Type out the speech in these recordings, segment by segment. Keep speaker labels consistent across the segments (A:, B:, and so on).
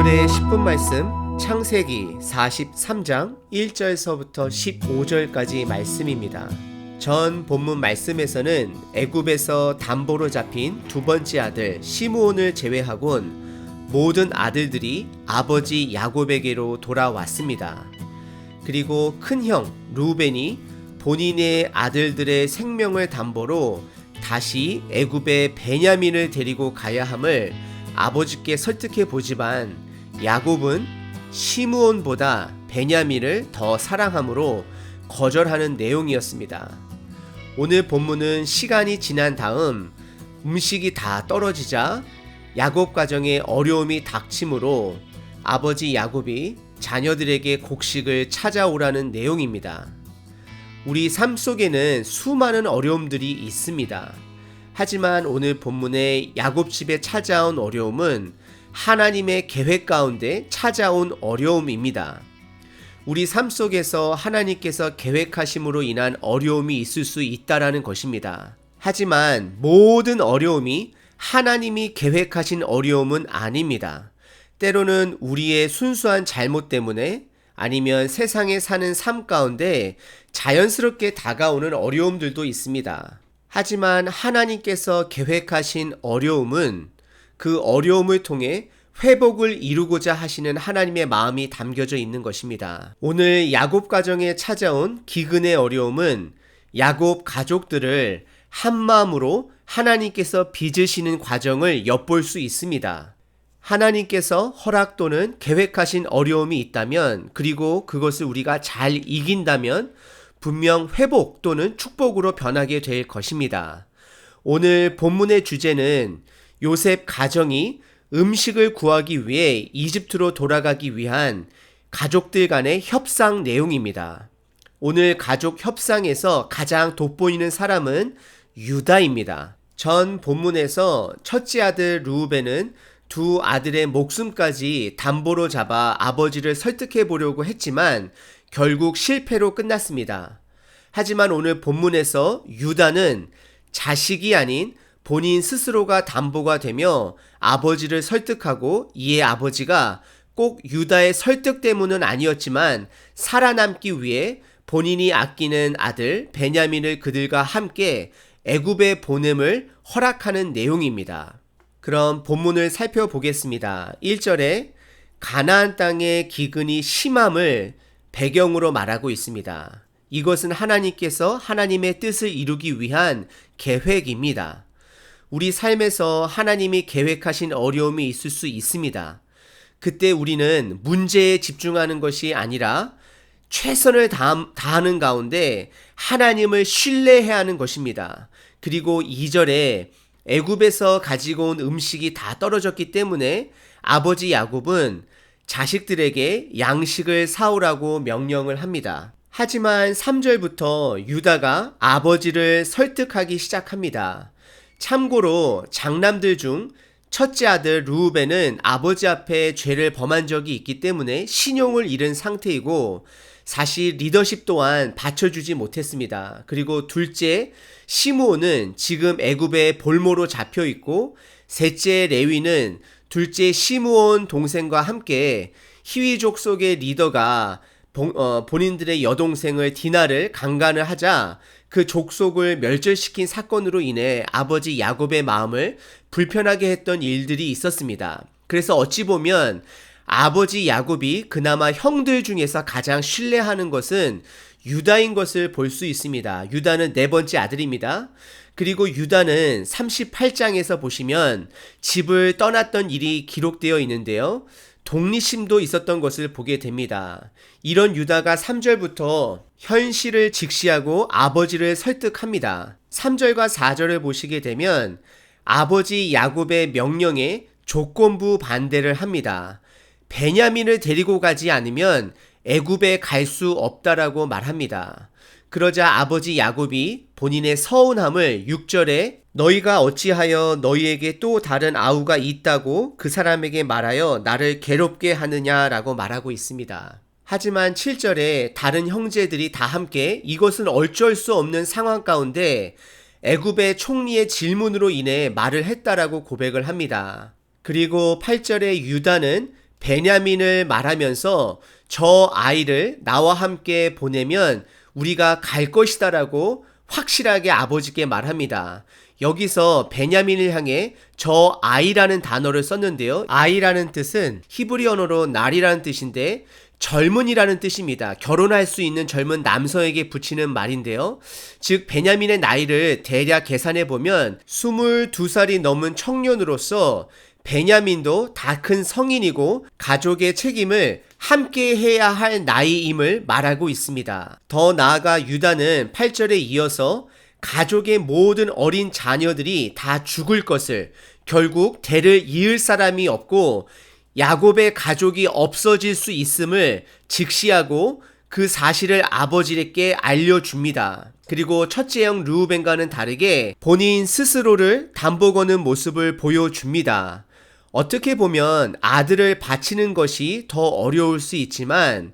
A: 오늘의 10분 말씀 창세기 43장 1절서부터 15절까지 말씀입니다. 전 본문 말씀에서는 애굽에서 담보로 잡힌 두 번째 아들 시므온을 제외하곤 모든 아들들이 아버지 야곱에게로 돌아왔습니다. 그리고 큰형 루벤이 본인의 아들들의 생명을 담보로 다시 애굽에 베냐민을 데리고 가야 함을 아버지께 설득해 보지만 야곱은 시므온보다 베냐민을 더 사랑하므로 거절하는 내용이었습니다. 오늘 본문은 시간이 지난 다음 음식이 다 떨어지자 야곱 가정에 어려움이 닥치므로 아버지 야곱이 자녀들에게 곡식을 찾아오라는 내용입니다. 우리 삶 속에는 수많은 어려움들이 있습니다. 하지만 오늘 본문의 야곱 집에 찾아온 어려움은 하나님의 계획 가운데 찾아온 어려움입니다. 우리 삶 속에서 하나님께서 계획하심으로 인한 어려움이 있을 수 있다라는 것입니다. 하지만 모든 어려움이 하나님이 계획하신 어려움은 아닙니다. 때로는 우리의 순수한 잘못 때문에 아니면 세상에 사는 삶 가운데 자연스럽게 다가오는 어려움들도 있습니다. 하지만 하나님께서 계획하신 어려움은 그 어려움을 통해 회복을 이루고자 하시는 하나님의 마음이 담겨져 있는 것입니다. 오늘 야곱 가정에 찾아온 기근의 어려움은 야곱 가족들을 한마음으로 하나님께서 빚으시는 과정을 엿볼 수 있습니다. 하나님께서 허락 또는 계획하신 어려움이 있다면, 그리고 그것을 우리가 잘 이긴다면 분명 회복 또는 축복으로 변하게 될 것입니다. 오늘 본문의 주제는 요셉 가정이 음식을 구하기 위해 이집트로 돌아가기 위한 가족들 간의 협상 내용입니다. 오늘 가족 협상에서 가장 돋보이는 사람은 유다입니다. 전 본문에서 첫째 아들 르우벤은 두 아들의 목숨까지 담보로 잡아 아버지를 설득해 보려고 했지만 결국 실패로 끝났습니다. 하지만 오늘 본문에서 유다는 자식이 아닌 본인 스스로가 담보가 되며 아버지를 설득하고, 이에 아버지가 꼭 유다의 설득 때문은 아니었지만 살아남기 위해 본인이 아끼는 아들 베냐민을 그들과 함께 애굽에 보냄을 허락하는 내용입니다. 그럼 본문을 살펴보겠습니다. 1절에 가나안 땅의 기근이 심함을 배경으로 말하고 있습니다. 이것은 하나님께서 하나님의 뜻을 이루기 위한 계획입니다. 우리 삶에서 하나님이 계획하신 어려움이 있을 수 있습니다. 그때 우리는 문제에 집중하는 것이 아니라 최선을 다하는 가운데 하나님을 신뢰해야 하는 것입니다. 그리고 2절에 애굽에서 가지고 온 음식이 다 떨어졌기 때문에 아버지 야곱은 자식들에게 양식을 사오라고 명령을 합니다. 하지만 3절부터 유다가 아버지를 설득하기 시작합니다. 참고로 장남들 중 첫째 아들 르우벤은 아버지 앞에 죄를 범한 적이 있기 때문에 신용을 잃은 상태이고 사실 리더십 또한 받쳐주지 못했습니다. 그리고 둘째 시므온은 지금 애굽의 볼모로 잡혀 있고, 셋째 레위는 둘째 시므온 동생과 함께 히위족 속의 리더가 본인들의 여동생을 디나를 강간을 하자 그 족속을 멸절시킨 사건으로 인해 아버지 야곱의 마음을 불편하게 했던 일들이 있었습니다. 그래서 어찌 보면 아버지 야곱이 그나마 형들 중에서 가장 신뢰하는 것은 유다인 것을 볼 수 있습니다. 유다는 네 번째 아들입니다. 그리고 유다는 38장에서 보시면 집을 떠났던 일이 기록되어 있는데요. 독립심도 있었던 것을 보게 됩니다. 이런 유다가 3절부터 현실을 직시하고 아버지를 설득합니다. 3절과 4절을 보시게 되면 아버지 야곱의 명령에 조건부 반대를 합니다. 베냐민을 데리고 가지 않으면 애굽에 갈 수 없다라고 말합니다. 그러자 아버지 야곱이 본인의 서운함을 6절에 너희가 어찌하여 너희에게 또 다른 아우가 있다고 그 사람에게 말하여 나를 괴롭게 하느냐라고 말하고 있습니다. 하지만 7절에 다른 형제들이 다 함께 이것은 어쩔 수 없는 상황 가운데 애굽의 총리의 질문으로 인해 말을 했다라고 고백을 합니다. 그리고 8절에 유다는 베냐민을 말하면서 저 아이를 나와 함께 보내면 우리가 갈 것이다 라고 확실하게 아버지께 말합니다. 여기서 베냐민을 향해 저 아이라는 단어를 썼는데요. 아이라는 뜻은 히브리 언어로 날이라는 뜻인데 젊은이라는 뜻입니다. 결혼할 수 있는 젊은 남성에게 붙이는 말인데요. 즉 베냐민의 나이를 대략 계산해 보면 22살이 넘은 청년으로서 베냐민도 다 큰 성인이고 가족의 책임을 함께 해야 할 나이임을 말하고 있습니다. 더 나아가 유다는 8절에 이어서 가족의 모든 어린 자녀들이 다 죽을 것을, 결국 대를 이을 사람이 없고 야곱의 가족이 없어질 수 있음을 직시하고 그 사실을 아버지에게 알려줍니다. 그리고 첫째 형 르우벤과는 다르게 본인 스스로를 담보 거는 모습을 보여줍니다. 어떻게 보면 아들을 바치는 것이 더 어려울 수 있지만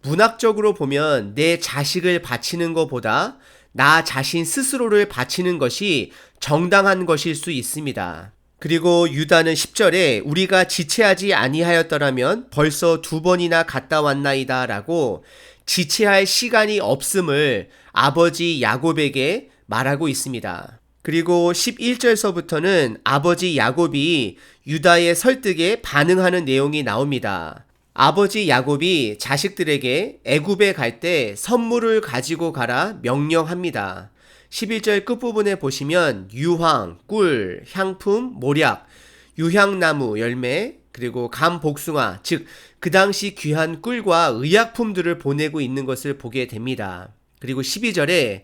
A: 문학적으로 보면 내 자식을 바치는 것보다 나 자신 스스로를 바치는 것이 정당한 것일 수 있습니다. 그리고 유다는 10절에 우리가 지체하지 아니하였더라면 벌써 2번이나 갔다 왔나이다 라고 지체할 시간이 없음을 아버지 야곱에게 말하고 있습니다. 그리고 11절서부터는 아버지 야곱이 유다의 설득에 반응하는 내용이 나옵니다. 아버지 야곱이 자식들에게 애굽에 갈 때 선물을 가지고 가라 명령합니다. 11절 끝부분에 보시면 유황, 꿀, 향품, 모략, 유향나무 열매, 그리고 감복숭아, 즉 그 당시 귀한 꿀과 의약품들을 보내고 있는 것을 보게 됩니다. 그리고 12절에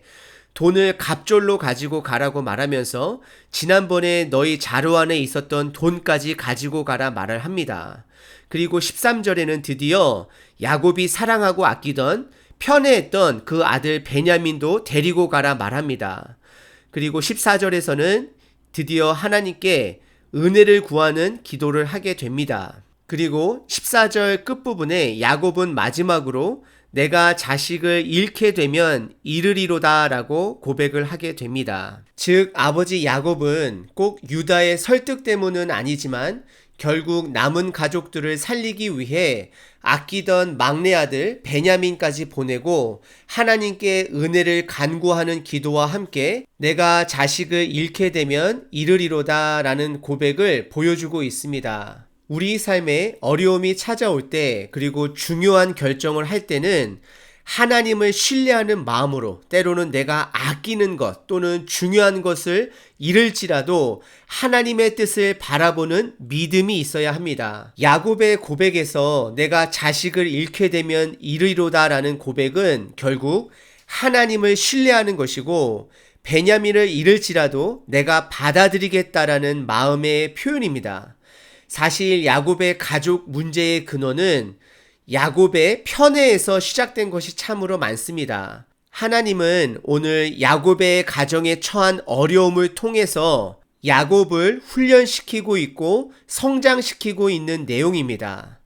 A: 돈을 갑절로 가지고 가라고 말하면서 지난번에 너희 자루 안에 있었던 돈까지 가지고 가라 말을 합니다. 그리고 13절에는 드디어 야곱이 사랑하고 아끼던 편애했던 그 아들 베냐민도 데리고 가라 말합니다. 그리고 14절에서는 드디어 하나님께 은혜를 구하는 기도를 하게 됩니다. 그리고 14절 끝부분에 야곱은 마지막으로 내가 자식을 잃게 되면 잃으리로다 라고 고백을 하게 됩니다. 즉 아버지 야곱은 꼭 유다의 설득 때문은 아니지만 결국 남은 가족들을 살리기 위해 아끼던 막내 아들 베냐민까지 보내고 하나님께 은혜를 간구하는 기도와 함께 내가 자식을 잃게 되면 잃으리로다 라는 고백을 보여주고 있습니다. 우리 삶에 어려움이 찾아올 때 그리고 중요한 결정을 할 때는 하나님을 신뢰하는 마음으로 때로는 내가 아끼는 것 또는 중요한 것을 잃을지라도 하나님의 뜻을 바라보는 믿음이 있어야 합니다. 야곱의 고백에서 내가 자식을 잃게 되면 잃으리로다 라는 고백은 결국 하나님을 신뢰하는 것이고 베냐민을 잃을지라도 내가 받아들이겠다라는 마음의 표현입니다. 사실 야곱의 가족 문제의 근원은 야곱의 편애에서 시작된 것이 참으로 많습니다. 하나님은 오늘 야곱의 가정에 처한 어려움을 통해서 야곱을 훈련시키고 있고 성장시키고 있는 내용입니다.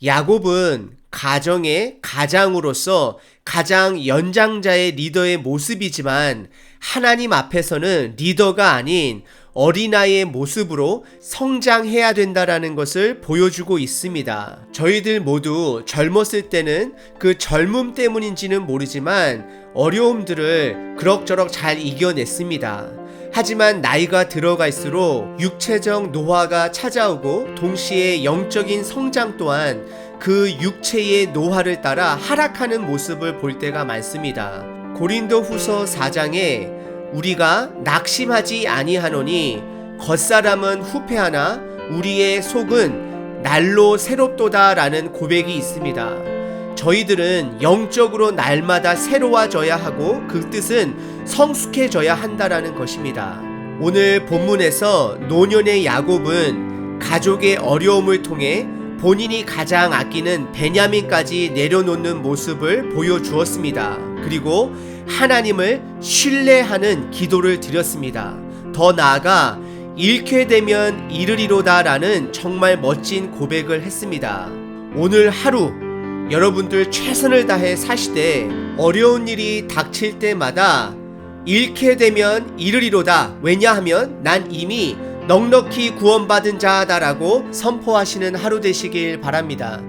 A: 야곱은 가정의 가장으로서 가장 연장자의 리더의 모습이지만 하나님 앞에서는 리더가 아닌 어린아이의 모습으로 성장해야 된다라는 것을 보여주고 있습니다. 저희들 모두 젊었을 때는 그 젊음 때문인지는 모르지만 어려움들을 그럭저럭 잘 이겨냈습니다. 하지만 나이가 들어갈수록 육체적 노화가 찾아오고 동시에 영적인 성장 또한 그 육체의 노화를 따라 하락하는 모습을 볼 때가 많습니다. 고린도후서 4장에 우리가 낙심하지 아니하노니 겉사람은 후패하나 우리의 속은 날로 새롭도다 라는 고백이 있습니다. 저희들은 영적으로 날마다 새로워져야 하고 그 뜻은 성숙해져야 한다라는 것입니다. 오늘 본문에서 노년의 야곱은 가족의 어려움을 통해 본인이 가장 아끼는 베냐민까지 내려놓는 모습을 보여주었습니다. 그리고 하나님을 신뢰하는 기도를 드렸습니다. 더 나아가 잃게 되면 잃으리로다 라는 정말 멋진 고백을 했습니다. 오늘 하루 여러분들 최선을 다해 사시되 어려운 일이 닥칠 때마다 잃게 되면 잃으리로다. 왜냐하면 난 이미 넉넉히 구원받은 자다라고 선포하시는 하루 되시길 바랍니다.